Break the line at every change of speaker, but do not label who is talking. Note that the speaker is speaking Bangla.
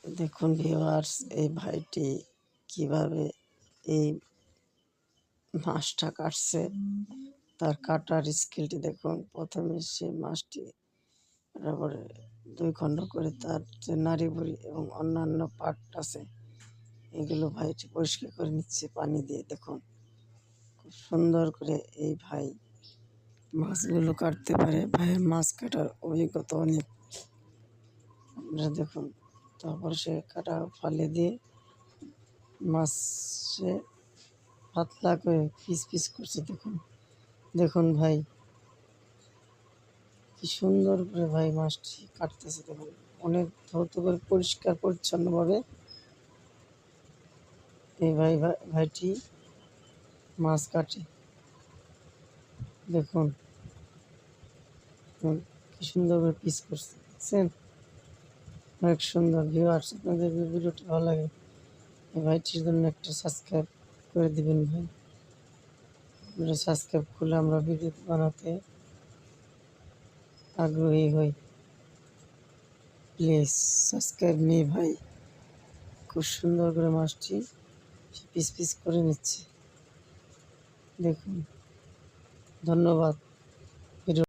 দেখুন ভিউয়ার্স, এই ভাইটি কিভাবে এই মাছটা কাটছে। তার কাটার স্কিলটি দেখুন। প্রথমে সে মাছটি কাটার পরে 2 খণ্ড করে তার যে নাড়ি ভুড়ি এবং অন্যান্য পার্ট আছে এগুলো ভাইটি পরিষ্কার করে নিচ্ছে পানি দিয়ে। দেখুন খুব সুন্দর করে এই ভাই মাছগুলো কাটতে পারে। ভাইয়ের মাছ কাটার অভিজ্ঞতা অনেক। আপনারা দেখুন, তারপর সে কাটা ফালি দিয়ে মাছ সে পাতলা করে পিস পিস করছে। দেখুন দেখুন ভাই কি সুন্দর করে ভাই মাছটি কাটতেছে। দেখুন অনেক ধৌত করে পরিষ্কার পরিচ্ছন্নভাবে এই ভাইটি মাছ কাটে। দেখুন কি সুন্দর করে পিস করছে, দেখছেন? অনেক সুন্দর। ভিউয়ার্স, আপনাদের ভিডিওটি ভালো লাগে এই ভাইটির জন্য একটা সাবস্ক্রাইব করে দিবেন ভাই। আপনারা সাবস্ক্রাইব করলে আমরা ভিডিও বানাতে আগ্রহী হই। প্লিজ সাবস্ক্রাইব মি ভাই। খুব সুন্দর করে মাছটি পিস পিস করে নিচ্ছে। দেখুন, ধন্যবাদ।